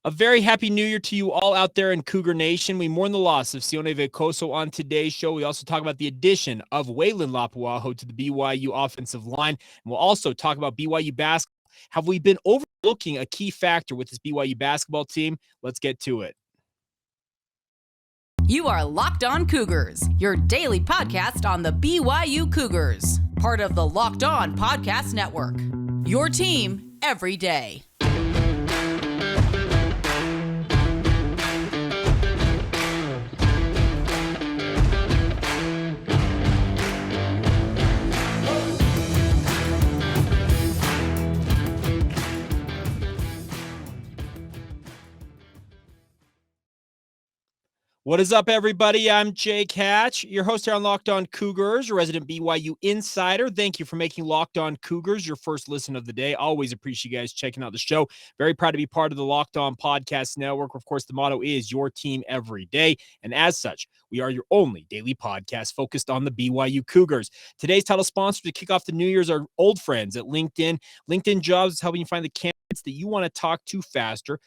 A very happy new year to you all out there in Cougar Nation. We mourn the loss of Sione Veikoso on today's show. We also talk about the addition of Weylin Lapuaho to the BYU offensive line. And we'll also talk about BYU basketball. Have we been overlooking a key factor with this BYU basketball team? Let's get to it. You are Locked On Cougars, your daily podcast on the BYU Cougars, part of the Locked On Podcast Network. Your team every day. What is up, everybody? I'm Jake Hatch, your host here on Locked On Cougars, your resident BYU insider. Thank you for making Locked On Cougars your first listen of the day. Always appreciate you guys checking out the show. Very proud to be part of the Locked On Podcast Network. Of course, the motto is your team every day. And as such, we are your only daily podcast focused on the BYU Cougars. Today's title sponsor to kick off the New Year's are old friends at LinkedIn. LinkedIn Jobs is helping you find the candidates that you want to talk to faster.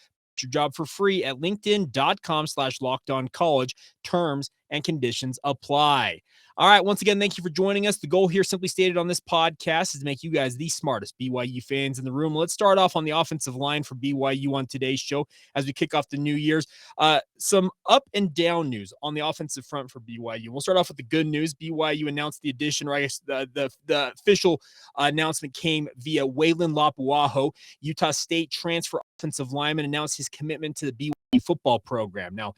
Your job for free at linkedin.com/lockedoncollege. Terms and conditions apply. All right. Once again, thank you for joining us. The goal here, simply stated on this podcast, is to make you guys the smartest BYU fans in the room. Let's start off on the offensive line for BYU on today's show as we kick off the New Year's. Some up and down news on the offensive front for BYU. We'll start off with the good news. BYU announced the addition, or I guess the official announcement came via Weyland Lapuaho. Utah State transfer offensive lineman announced his commitment to the BYU football program. Now,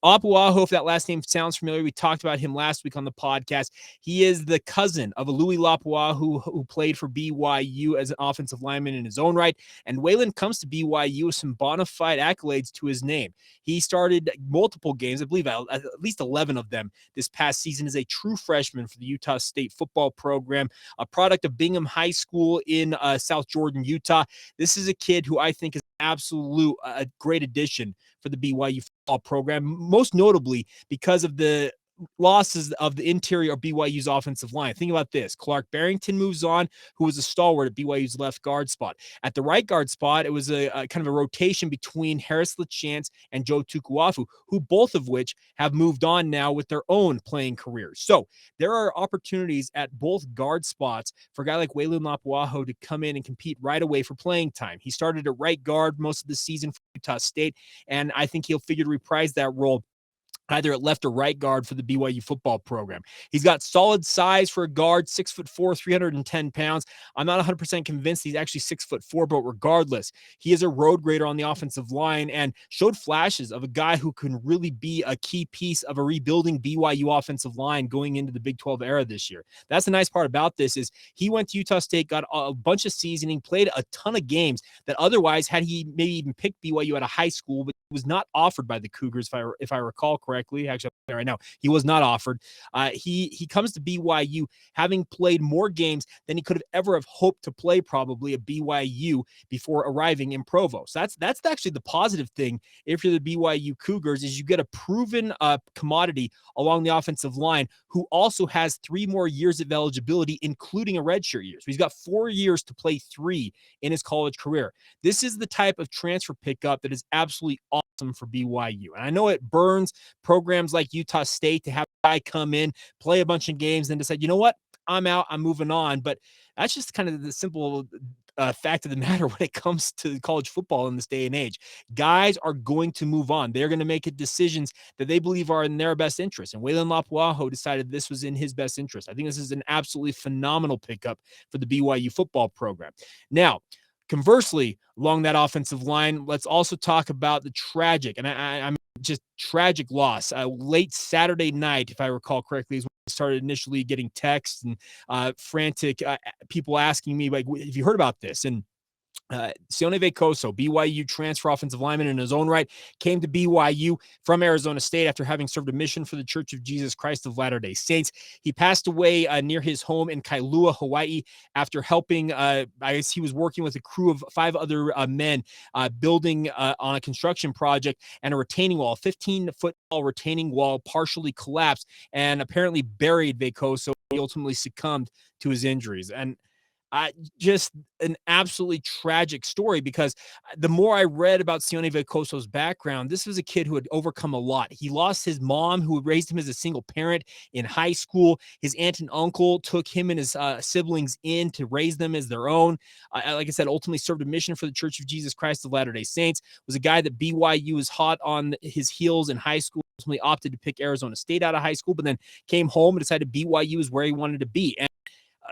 Lapuaho, if that last name sounds familiar, we talked about him last week on the podcast. He is the cousin of Louis Lapuaho, who played for BYU as an offensive lineman in his own right. And Weyland comes to BYU with some bona fide accolades to his name. He started multiple games, I believe at least 11 of them this past season, as a true freshman for the Utah State football program, a product of Bingham High School in South Jordan, Utah. This is a kid who I think is absolute a great addition for the BYU football program, most notably because of the losses of the interior of BYU's offensive line. Think about this. Clark Barrington moves on, who was a stalwart at BYU's left guard spot. At the right guard spot, it was a kind of a rotation between Harris LaChance and Joe Tukuafu, who both of which have moved on now with their own playing careers. So there are opportunities at both guard spots for a guy like Weylin Lapuaho to come in and compete right away for playing time. He started at right guard most of the season for Utah State, and I think he'll figure to reprise that role either at left or right guard for the BYU football program. He's got solid size for a guard, 6'4", 310 pounds. I'm not 100% convinced he's actually 6'4", but regardless, he is a road grader on the offensive line and showed flashes of a guy who can really be a key piece of a rebuilding BYU offensive line going into the Big 12 era this year. That's the nice part about this is he went to Utah State, got a bunch of seasoning, played a ton of games that otherwise, had he maybe even picked BYU at a high school, but was not offered by the Cougars, if I recall correctly. Actually, right now, he was not offered. He comes to BYU having played more games than he could have ever have hoped to play probably at BYU before arriving in Provo. So that's actually the positive thing if you're the BYU Cougars is you get a proven commodity along the offensive line who also has 3 more years of eligibility, including a redshirt year. So he's got 4 years to play 3 in his college career. This is the type of transfer pickup that is absolutely awesome for BYU. And I know it burns programs like Utah State to have a guy come in, play a bunch of games, then decide, you know what, I'm out, I'm moving on. But that's just kind of the simple fact of the matter when it comes to college football in this day and age. Guys are going to move on. They're going to make decisions that they believe are in their best interest. And Weylin Lapuaho decided this was in his best interest. I think this is an absolutely phenomenal pickup for the BYU football program. Now, conversely, along that offensive line, let's also talk about the tragic, and I'm just tragic loss. Late Saturday night, if I recall correctly, is when I started initially getting texts and frantic people asking me, like, have you heard about this? And Sione Veikoso, BYU transfer offensive lineman in his own right, came to BYU from Arizona State after having served a mission for the Church of Jesus Christ of Latter-day Saints. He passed away near his home in Kailua, Hawaii, after helping, I guess he was working with a crew of 5 other men building on a construction project, and a retaining wall, 15-foot tall retaining wall partially collapsed and apparently buried Veikoso. He ultimately succumbed to his injuries. And Just an absolutely tragic story, because the more I read about Sione Veikoso's background, this was a kid who had overcome a lot. He lost his mom, who raised him as a single parent in high school. His aunt and uncle took him and his siblings in to raise them as their own. Like I said, ultimately served a mission for the Church of Jesus Christ of Latter-day Saints. Was a guy that BYU was hot on his heels in high school. Ultimately opted to pick Arizona State out of high school, but then came home and decided BYU is where he wanted to be. And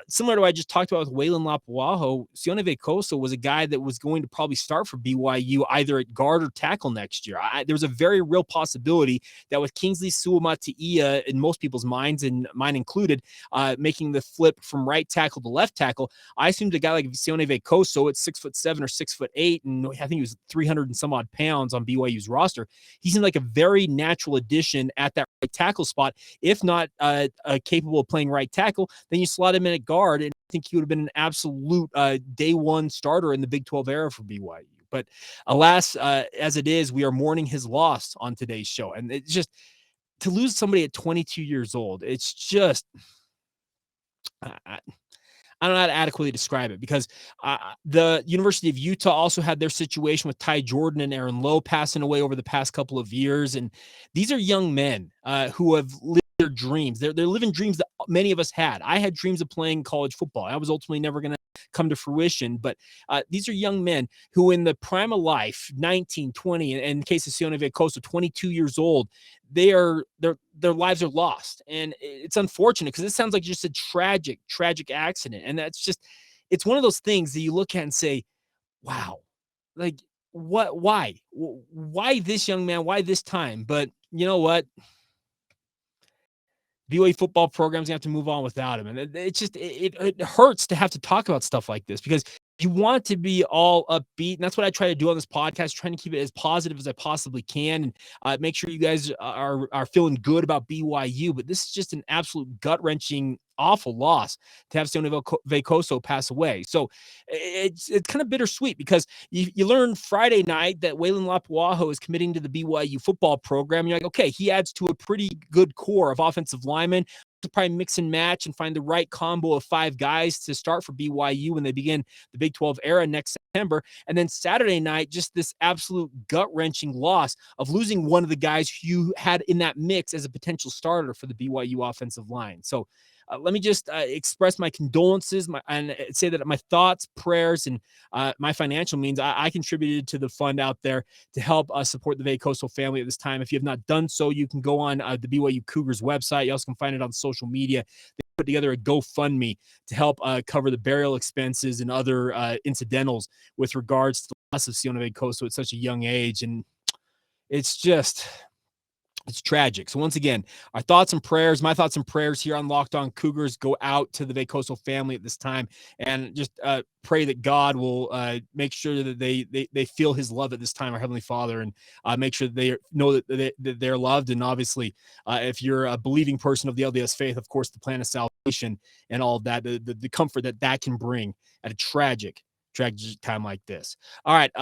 similar to what I just talked about with Weylin Lapuaho, Sione Veikoso was a guy that was going to probably start for BYU either at guard or tackle next year. There's a very real possibility that with Kingsley Suamataia in most people's minds, and mine included, making the flip from right tackle to left tackle, I assumed a guy like Sione Veikoso at 6'7" or 6'8", and I think he was 300 and some odd pounds on BYU's roster. He seemed like a very natural addition at that right tackle spot. If not capable of playing right tackle, then you slot him in at guard, and I think he would have been an absolute day one starter in the Big 12 era for BYU. But alas, as it is, we are mourning his loss on today's show. And it's just, to lose somebody at 22 years old, it's just, I don't know how to adequately describe it, because the University of Utah also had their situation with Ty Jordan and Aaron Lowe passing away over the past couple of years. And these are young men who have lived their dreams. They're living dreams that many of us had. I had dreams of playing college football. I was ultimately never going to come to fruition, but these are young men who in the prime of life, 19, 20, and in the case of Sione Veikoso, 22 years old, their lives are lost. And it's unfortunate, because it sounds like just a tragic accident. And that's just, it's one of those things that you look at and say, wow, like why this young man? Why this time? But you know what? BYU football program's gonna have to move on without him. And it hurts to have to talk about stuff like this, because you want to be all upbeat. And that's what I try to do on this podcast, trying to keep it as positive as I possibly can, and make sure you guys are feeling good about BYU. But this is just an absolute gut-wrenching, awful loss to have Sione Veikoso pass away. So it's kind of bittersweet, because you learn Friday night that Weyland Lapuaho is committing to the BYU football program. You're like, okay, he adds to a pretty good core of offensive linemen to probably mix and match and find the right combo of 5 guys to start for BYU when they begin the Big 12 era next September. And then Saturday night, just this absolute gut-wrenching loss of losing one of the guys you had in that mix as a potential starter for the BYU offensive line. So let me just express my condolences and say that my thoughts, prayers, and my financial means, I contributed to the fund out there to help support the Veikoso family at this time. If you have not done so, you can go on the BYU Cougars website. You also can find it on social media. They put together a GoFundMe to help cover the burial expenses and other incidentals with regards to the loss of Sione Veikoso at such a young age. And it's just, it's tragic. So once again, our thoughts and prayers, my thoughts and prayers here on Locked On Cougars go out to the Veikoso family at this time, and just pray that God will make sure that they feel his love at this time, our Heavenly Father, and make sure that they know that they're loved. And obviously, if you're a believing person of the LDS faith, of course, the plan of salvation and all of that, the comfort that can bring at a tragic time like this. All right,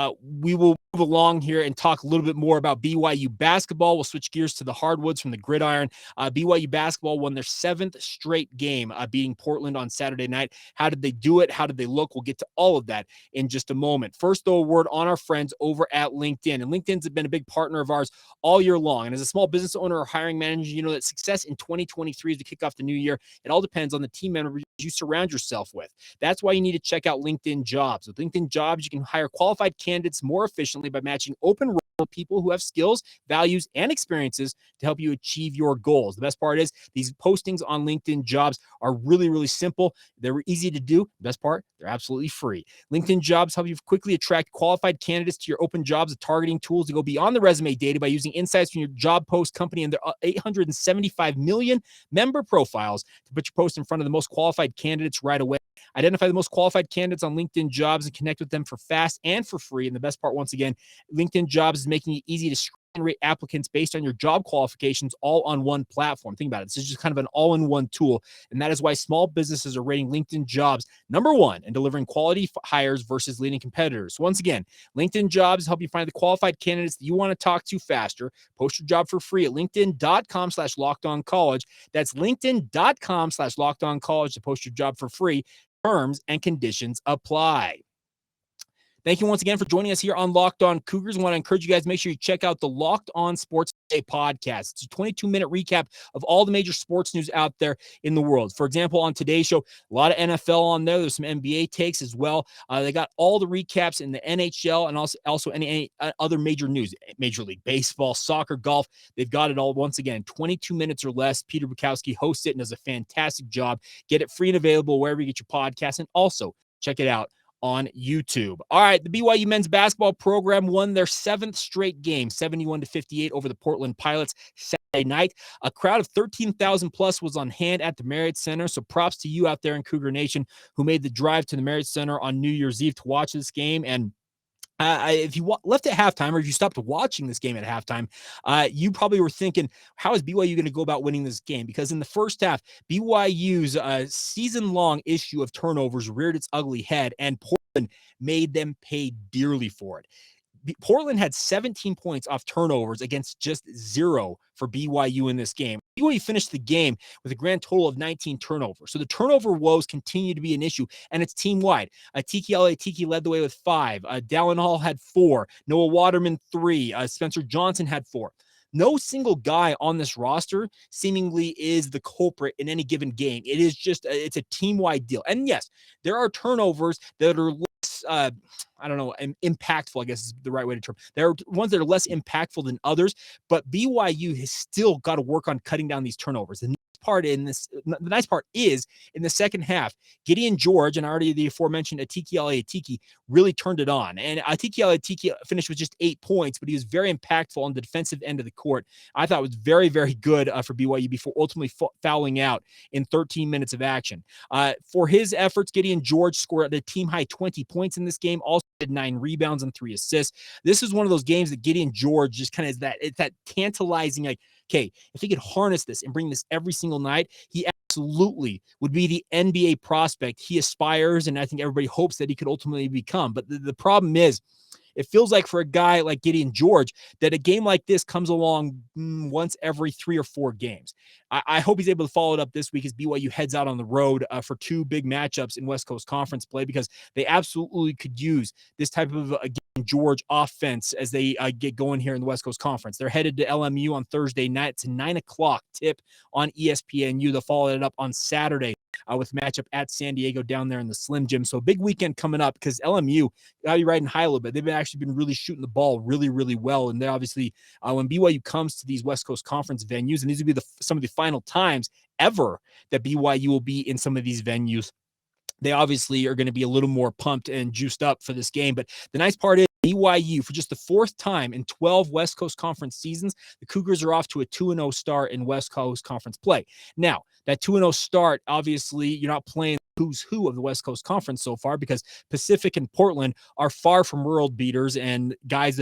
we will move along here and talk a little bit more about BYU basketball. We'll switch gears to the hardwoods from the gridiron. BYU basketball won their 7th straight game, beating Portland on Saturday night. How did they do it? How did they look? We'll get to all of that in just a moment. First, though, a word on our friends over at LinkedIn. And LinkedIn's been a big partner of ours all year long. And as a small business owner or hiring manager, you know that success in 2023 is to kick off the new year. It all depends on the team members you surround yourself with. That's why you need to check out LinkedIn Jobs. With LinkedIn Jobs, you can hire qualified candidates more efficiently by matching open roles with people who have skills, values, and experiences to help you achieve your goals. The best part is these postings on LinkedIn Jobs are really, really simple. They're easy to do. The best part, they're absolutely free. LinkedIn Jobs help you quickly attract qualified candidates to your open jobs with targeting tools to go beyond the resume data by using insights from your job post company and their 875 million member profiles to put your post in front of the most qualified candidates right away. Identify the most qualified candidates on LinkedIn Jobs and connect with them for fast and for free. And the best part, once again, LinkedIn Jobs is making it easy to screen and rate applicants based on your job qualifications all on one platform. Think about it. This is just kind of an all-in-one tool. And that is why small businesses are rating LinkedIn Jobs #1 in delivering quality hires versus leading competitors. So once again, LinkedIn Jobs help you find the qualified candidates that you want to talk to faster. Post your job for free at linkedin.com/lockedoncollege. That's linkedin.com/lockedoncollege to post your job for free. Terms and conditions apply. Thank you once again for joining us here on Locked On Cougars. I want to encourage you guys to make sure you check out the Locked On Sports Day podcast. It's a 22-minute recap of all the major sports news out there in the world. For example, on today's show, a lot of NFL on there. There's some NBA takes as well. They got all the recaps in the NHL and also any other major news, Major League Baseball, soccer, golf. They've got it all once again, 22 minutes or less. Peter Bukowski hosts it and does a fantastic job. Get it free and available wherever you get your podcast, and also check it out on YouTube. All right, the BYU men's basketball program won their 7th straight game, 71-58 over the Portland Pilots Saturday night. A crowd of 13,000 plus was on hand at the Marriott Center, so props to you out there in Cougar Nation who made the drive to the Marriott Center on New Year's Eve to watch this game. And if you left at halftime, or if you stopped watching this game at halftime, you probably were thinking, how is BYU going to go about winning this game? Because in the first half, BYU's season-long issue of turnovers reared its ugly head, and Portland made them pay dearly for it. Portland had 17 points off turnovers against just 0 for BYU in this game. BYU finished the game with a grand total of 19 turnovers. So the turnover woes continue to be an issue, and it's team-wide. Tiki led the way with 5. Dallin Hall had 4. Noah Waterman, 3. Spencer Johnson had 4. No single guy on this roster seemingly is the culprit in any given game. It is just, it's a team-wide deal. And yes, there are turnovers that are impactful, I guess is the right way to term. There are ones that are less impactful than others, but BYU has still got to work on cutting down these turnovers. The nice part is in the second half, Gideon George and already the aforementioned Atiki really turned it on. And Atiki finished with just 8 points, but he was very impactful on the defensive end of the court. I thought it was very, very good for BYU before ultimately fouling out in 13 minutes of action. For his efforts, Gideon George scored a team-high 20 points in this game, also had 9 rebounds and 3 assists. This is one of those games that Gideon George just kind of it's that tantalizing, like, okay, if he could harness this and bring this every single night, he absolutely would be the NBA prospect he aspires, and I think everybody hopes that he could ultimately become. But the problem is, it feels like for a guy like Gideon George that a game like this comes along once every 3 or 4 games. I hope he's able to follow it up this week as BYU heads out on the road for 2 big matchups in West Coast Conference play, because they absolutely could use this type of Gideon George offense as they get going here in the West Coast Conference. They're headed to LMU on Thursday night. It's a 9 o'clock tip on ESPNU. They'll follow it up on Saturday with matchup at San Diego down there in the Slim Gym. So a big weekend coming up because LMU got you riding high a little bit. They've actually been really shooting the ball really, really well. And they're obviously, when BYU comes to these West Coast Conference venues, and these will be some of the final times ever that BYU will be in some of these venues, they obviously are going to be a little more pumped and juiced up for this game. But the nice part is BYU, for just the 4th time in 12 West Coast Conference seasons, the Cougars are off to a 2-0 start in West Coast Conference play. Now, that 2-0 start, obviously, you're not playing who's who of the West Coast Conference so far, because Pacific and Portland are far from world beaters and teams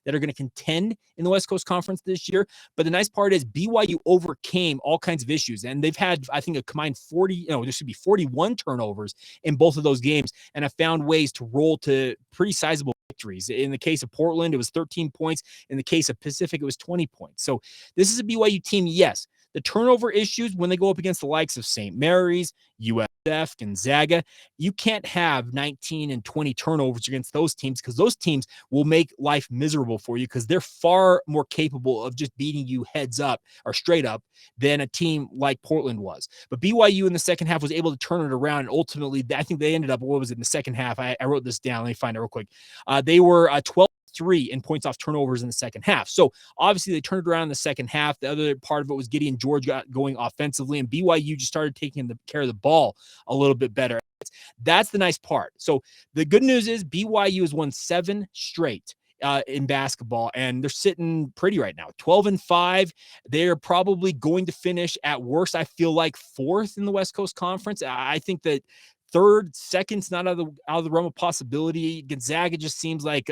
that are going to contend in the West Coast Conference this year. But the nice part is BYU overcame all kinds of issues, and they've had, I think, a combined 41 turnovers in both of those games, and have found ways to roll to pretty sizable victories. In the case of Portland, it was 13 points. In the case of Pacific, it was 20 points. So this is a BYU team, yes. The turnover issues when they go up against the likes of St. Mary's, USF, Gonzaga, you can't have 19 and 20 turnovers against those teams, because those teams will make life miserable for you, because they're far more capable of just beating you heads up or straight up than a team like Portland was. But BYU in the second half was able to turn it around, and ultimately, I think they ended up, what was it in the second half? I wrote this down. Let me find it real quick. They were 12-3 in points off turnovers in the second half. So obviously they turned it around in the second half. The other part of it was Gideon George got going offensively, and BYU just started taking care of the ball a little bit better. That's the nice part. So the good news is BYU has won 7 straight in basketball, and they're sitting pretty right now, 12-5. They're probably going to finish at worst, I feel like, 4th in the West Coast Conference. I think that 3rd, 2nd's not out of the realm of possibility. Gonzaga just seems like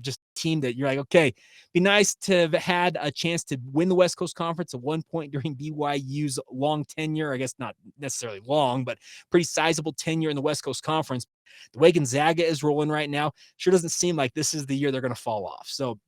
just a team that you're like, okay, be nice to have had a chance to win the West Coast Conference at one point during BYU's long tenure. I guess not necessarily long, but pretty sizable tenure in the West Coast Conference. The way Gonzaga is rolling right now, sure doesn't seem like this is the year they're going to fall off. So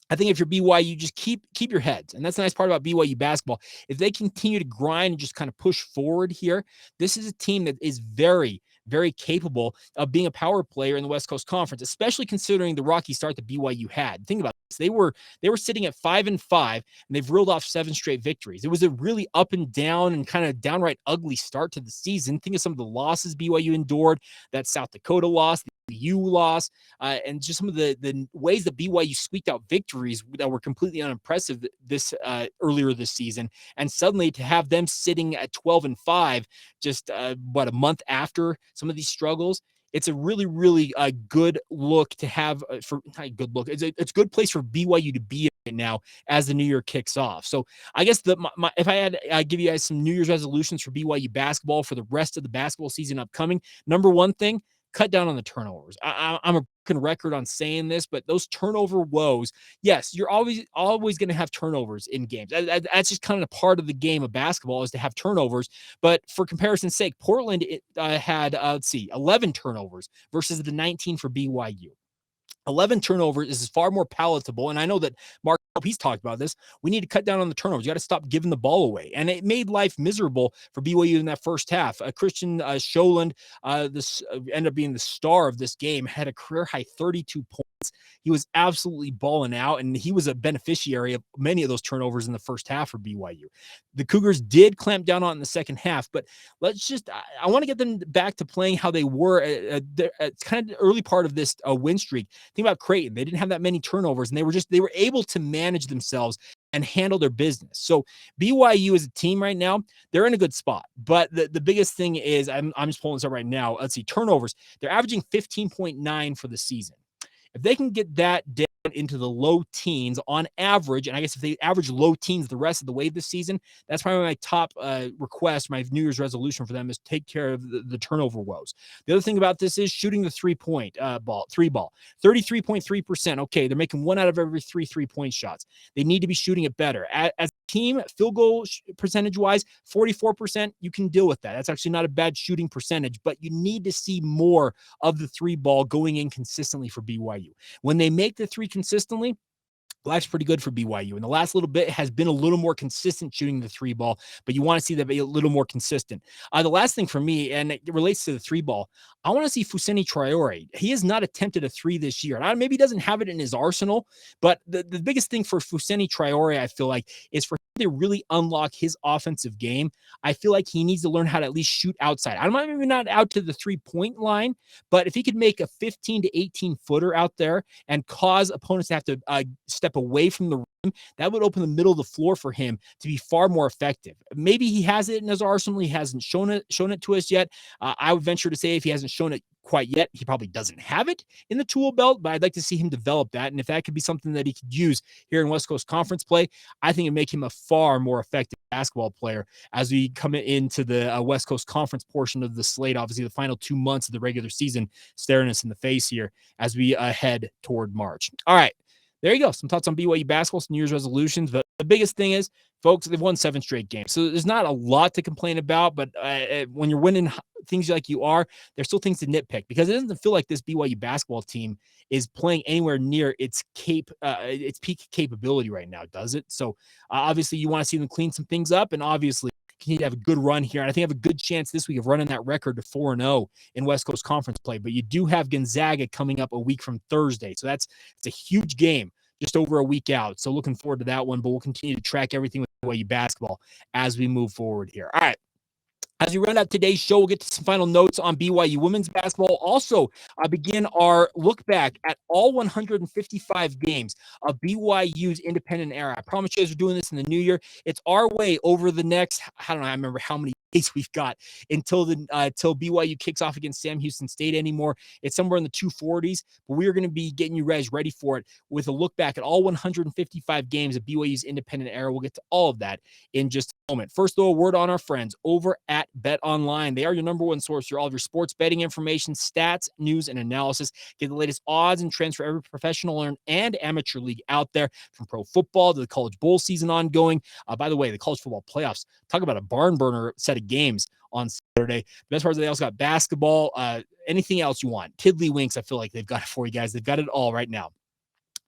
I think if you're BYU, just keep your heads. And that's the nice part about BYU basketball. If they continue to grind and just kind of push forward here, this is a team that is very, very capable of being a power player in the West Coast Conference, especially considering the rocky start that BYU had. Think about this. They were sitting at 5-5, and they've reeled off 7 straight victories. It was a really up and down and kind of downright ugly start to the season. Think of some of the losses BYU endured, that South Dakota loss, the U loss, and just some of the ways that BYU squeaked out victories that were completely unimpressive this earlier this season. And suddenly to have them sitting at 12-5, just a month after some of these struggles, it's a really, really good look to have for not a good look. It's a good place for BYU to be right now as the new year kicks off. So I guess if I had give you guys some New Year's resolutions for BYU basketball for the rest of the basketball season upcoming, number one thing, cut down on the turnovers. I'm a broken record on saying this, but those turnover woes, yes, you're always going to have turnovers in games. That's just kind of part of the game of basketball is to have turnovers. But for comparison's sake, Portland had, 11 turnovers versus the 19 for BYU. 11 turnovers is far more palatable. And I know that Mark, he's talked about this. We need to cut down on the turnovers. You got to stop giving the ball away. And it made life miserable for BYU in that first half. Christian Scholand, this ended up being the star of this game, had a career high 32 points. He was absolutely balling out, and he was a beneficiary of many of those turnovers in the first half for BYU. The Cougars did clamp down on it in the second half, but I want to get them back to playing how they were at kind of the early part of this win streak. Think about Creighton. They didn't have that many turnovers, and they were able to manage themselves and handle their business. So BYU as a team right now, they're in a good spot. But the biggest thing is, I'm just pulling this up right now. Let's see, turnovers. They're averaging 15.9 for the season. If they can get that down into the low teens on average, and I guess if they average low teens the rest of the way this season, that's probably my top request, my New Year's resolution for them is take care of the turnover woes. The other thing about this is shooting the three ball, 33.3%. Okay, they're making 1 out of every 3 3-point shots. They need to be shooting it better. As a team, field goal percentage wise, 44%, you can deal with that. That's actually not a bad shooting percentage, but you need to see more of the 3 ball going in consistently for BYU. When they make the 3 consistently, life's pretty good for BYU. And the last little bit has been a little more consistent shooting the 3 ball, but you want to see that be a little more consistent. The last thing for me, and it relates to the 3 ball, I want to see Fousseyni Traore. He has not attempted a 3 this year. And maybe he doesn't have it in his arsenal, but the biggest thing for Fousseyni Traore, I feel like, is for him to really unlock his offensive game. I feel like he needs to learn how to at least shoot outside. I'm maybe not out to the 3-point line, but if he could make a 15 to 18 footer out there and cause opponents to have to step away from the rim, that would open the middle of the floor for him to be far more effective. Maybe he has it in his arsenal. He hasn't shown it to us yet. I would venture to say if he hasn't shown it quite yet, he probably doesn't have it in the tool belt, but I'd like to see him develop that. And if that could be something that he could use here in West Coast Conference play, I think it'd make him a far more effective basketball player as we come into the West Coast Conference portion of the slate. Obviously, the final 2 months of the regular season staring us in the face here as we head toward March. All right. There you go. Some thoughts on BYU basketball, some New Year's resolutions. But the biggest thing is, folks, they've won 7 straight games. So there's not a lot to complain about. But when you're winning things like you are, there's still things to nitpick because it doesn't feel like this BYU basketball team is playing anywhere near its peak capability right now, does it? So obviously you want to see them clean some things up, and obviously continue to have a good run here. And I think I have a good chance this week of running that record to 4-0 in West Coast Conference play. But you do have Gonzaga coming up a week from Thursday. So it's a huge game just over a week out. So looking forward to that one, but we'll continue to track everything with BYU basketball as we move forward here. All right. As we round out today's show, we'll get to some final notes on BYU women's basketball. Also, begin our look back at all 155 games of BYU's independent era. I promise you guys we're doing this in the new year. It's our way over the next, I don't know, I remember how many days we've got until BYU kicks off against Sam Houston State anymore. It's somewhere in the 240s, but we are going to be getting you guys ready for it with a look back at all 155 games of BYU's independent era. We'll get to all of that in just a moment. First, though, a word on our friends over at Bet Online. They are your number one source for all of your sports betting information, stats, news, and analysis. Get the latest odds and trends for every professional and amateur league out there, from pro football to the college bowl season ongoing. By the way, the college football playoffs, talk about a barn burner set of games on Saturday. The best part is they also got basketball, anything else you want. Tiddlywinks, I feel like they've got it for you guys. They've got it all right now.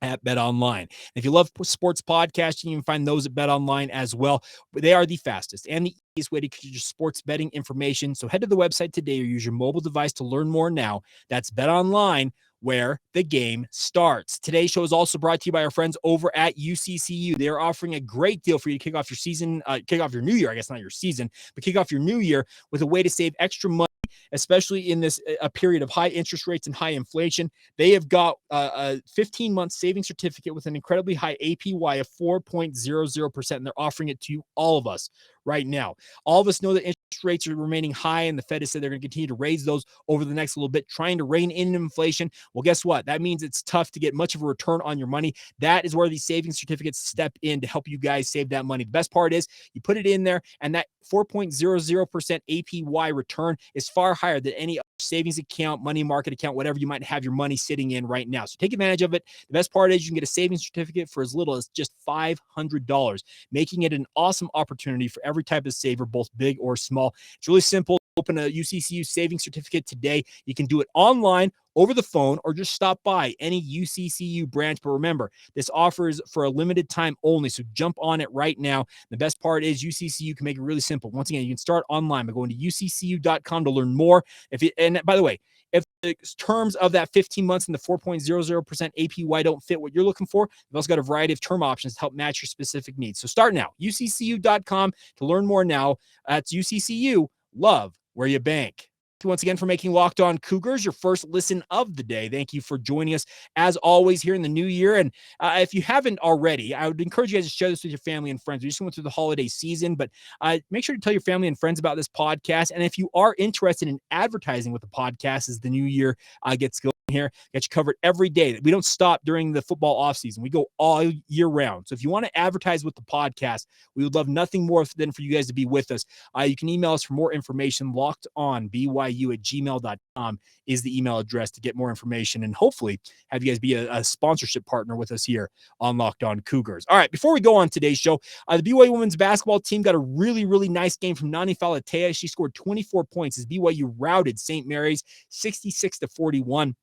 at BetOnline. And if you love sports podcasting, you can find those at BetOnline as well. They are the fastest and the easiest way to get your sports betting information. So head to the website today or use your mobile device to learn more now. That's BetOnline, where the game starts. Today's show is also brought to you by our friends over at UCCU. They are offering a great deal for you to kick off your season, kick off your new year, I guess not your season, but kick off your new year with a way to save extra money, especially in this a period of high interest rates and high inflation. They have got a 15-month savings certificate with an incredibly high APY of 4.00%, and they're offering it to all of us right now. All of us know that interest rates are remaining high, and the Fed has said they're going to continue to raise those over the next little bit, trying to rein in inflation. Well, guess what? That means it's tough to get much of a return on your money. That is where these savings certificates step in to help you guys save that money. The best part is you put it in there, and that 4.00% APY return is far higher than any savings account, money market account, whatever you might have your money sitting in right now. So take advantage of it. The best part is you can get a savings certificate for as little as just $500, making it an awesome opportunity for every type of saver, both big or small. It's really simple. Open a UCCU savings certificate today. You can do it online, over the phone, or just stop by any UCCU branch. But remember, this offer is for a limited time only, so jump on it right now. The best part is UCCU can make it really simple. Once again, you can start online by going to uccu.com to learn more. And by the way, if the terms of that 15 months and the 4.00% APY don't fit what you're looking for, we've also got a variety of term options to help match your specific needs. So start now, uccu.com to learn more now. That's UCCU. Love where you bank. Thank you once again for making Locked On Cougars your first listen of the day. Thank you for joining us, as always, here in the new year. And if you haven't already, I would encourage you guys to share this with your family and friends. We just went through the holiday season, but make sure to tell your family and friends about this podcast. And if you are interested in advertising with the podcast as the new year gets going here, get you covered every day. We don't stop during the football offseason. We go all year round. So if you want to advertise with the podcast, we would love nothing more than for you guys to be with us. You can email us for more information. LockedOnBYU@gmail.com is the email address to get more information and hopefully have you guys be a sponsorship partner with us here on Locked On Cougars. All right, before we go on today's show, the BYU women's basketball team got a really, really nice game from Nani Falatea. She scored 24 points as BYU routed St. Mary's 66-41.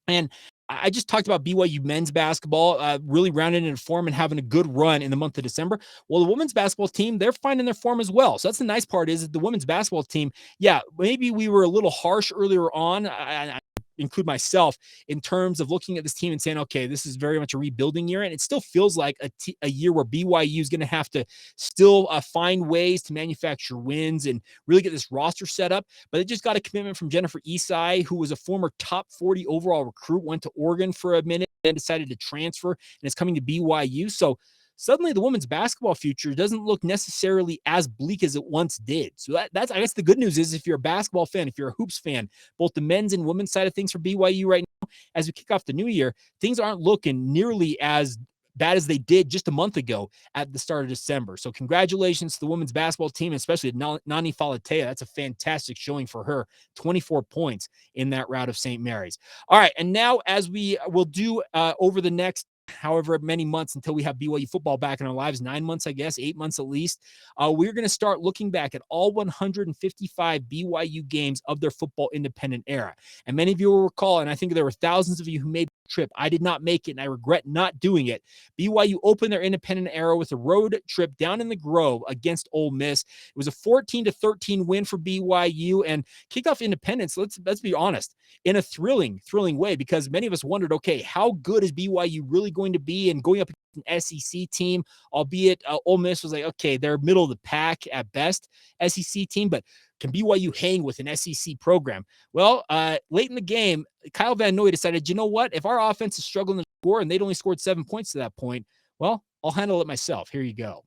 And I just talked about BYU men's basketball really rounding in form and having a good run in the month of December. Well, the women's basketball team, they're finding their form as well. So that's the nice part is that the women's basketball team, yeah, maybe we were a little harsh earlier on. I include myself in terms of looking at this team and saying, okay, this is very much a rebuilding year. And it still feels like a year where BYU is going to have to still find ways to manufacture wins and really get this roster set up. But it just got a commitment from Jennifer Isai, who was a former top 40 overall recruit, went to Oregon for a minute and decided to transfer and is coming to BYU. So suddenly the women's basketball future doesn't look necessarily as bleak as it once did. So that's, I guess the good news is if you're a basketball fan, if you're a hoops fan, both the men's and women's side of things for BYU right now, as we kick off the new year, things aren't looking nearly as bad as they did just a month ago at the start of December. So congratulations to the women's basketball team, especially Nani Falatea. That's a fantastic showing for her. 24 points in that rout of St. Mary's. All right. And now as we will do over the next however many months until we have BYU football back in our lives, 9 months, I guess, 8 months at least, we're going to start looking back at all 155 BYU games of their football independent era. And many of you will recall, and I think there were thousands of you who made the trip. I did not make it, and I regret not doing it. BYU opened their independent era with a road trip down in the Grove against Ole Miss. It was a 14-13 win for BYU and kicked off independence. Let's be honest, in a thrilling way, because many of us wondered, okay, how good is BYU really going to be? And going up against an SEC team, albeit Ole Miss was like, okay, they're middle of the pack at best SEC team, but can BYU hang with an SEC program? Well, late in the game, Kyle Van Noy decided, you know what? If our offense is struggling to score and they'd only scored 7 points to that point, well, I'll handle it myself. Here you go.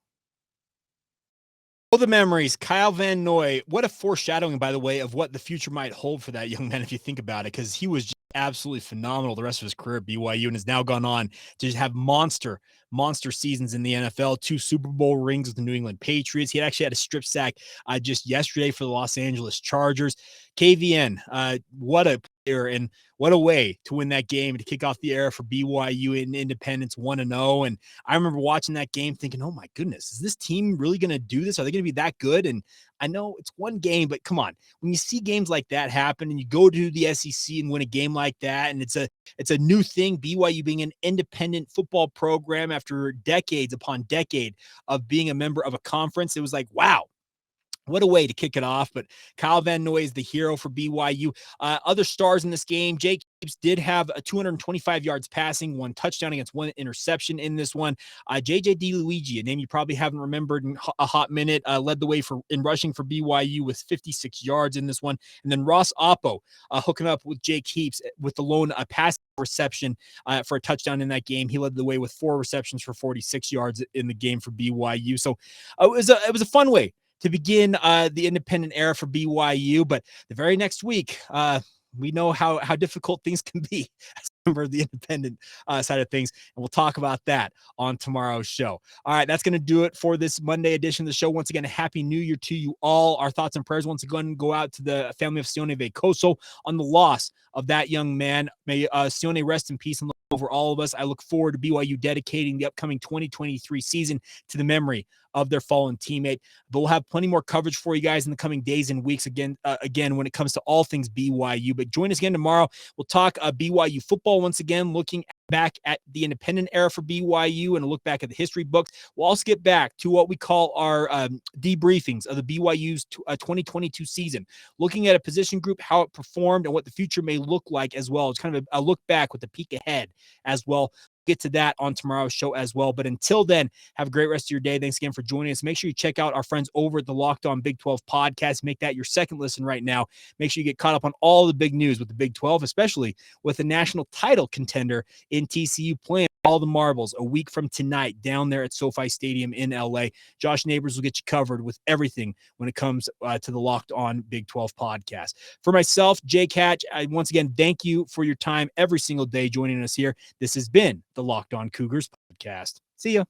All the memories, Kyle Van Noy. What a foreshadowing, by the way, of what the future might hold for that young man, if you think about it, because he was just absolutely phenomenal the rest of his career at BYU and has now gone on to just have monster seasons in the NFL, 2 Super Bowl rings with the New England Patriots. He actually had a strip sack just yesterday for the Los Angeles Chargers. KVN, what a player and what a way to win that game to kick off the era for BYU in Independence 1-0. And I remember watching that game thinking, oh my goodness, is this team really going to do this? Are they going to be that good? And I know it's one game, but come on, when you see games like that happen and you go to the SEC and win a game like that, and it's a new thing, BYU being an independent football program after decades upon decade of being a member of a conference, it was like, wow. What a way to kick it off. But Kyle Van Noy is the hero for BYU. Other stars in this game, Jake Heaps did have 225 yards passing, 1 touchdown against 1 interception in this one. JJ DeLuigi, a name you probably haven't remembered in a hot minute, led the way in rushing for BYU with 56 yards in this one. And then Ross Oppo hooking up with Jake Heaps with the lone pass reception for a touchdown in that game. He led the way with 4 receptions for 46 yards in the game for BYU. So it was a fun way to begin the independent era for BYU. But the very next week, we know how difficult things can be as a member of the independent side of things. And we'll talk about that on tomorrow's show. All right, that's going to do it for this Monday edition of the show. Once again, a happy new year to you all. Our thoughts and prayers once again go out to the family of Sione Veikoso on the loss of that young man. May Sione rest in peace and look over all of us. I look forward to BYU dedicating the upcoming 2023 season to the memory of their fallen teammate. But we'll have plenty more coverage for you guys in the coming days and weeks again when it comes to all things BYU. But join us again tomorrow. We'll talk BYU football once again, looking back at the independent era for BYU and a look back at the history books. We'll also get back to what we call our debriefings of the BYU's 2022 season, looking at a position group, how it performed, and what the future may look like as well. It's kind of a look back with a peek ahead as well. Get to that on tomorrow's show as well. But until then, have a great rest of your day. Thanks again for joining us. Make sure you check out our friends over at the Locked On Big 12 podcast. Make that your second listen right now. Make sure you get caught up on all the big news with the Big 12, especially with the national title contender in TCU playing all the marbles a week from tonight down there at SoFi Stadium in LA. Josh Neighbors will get you covered with everything when it comes to the Locked On Big 12 podcast. For myself, Jake Hatch, I once again thank you for your time every single day joining us here. This has been the Locked On Cougars podcast. See ya.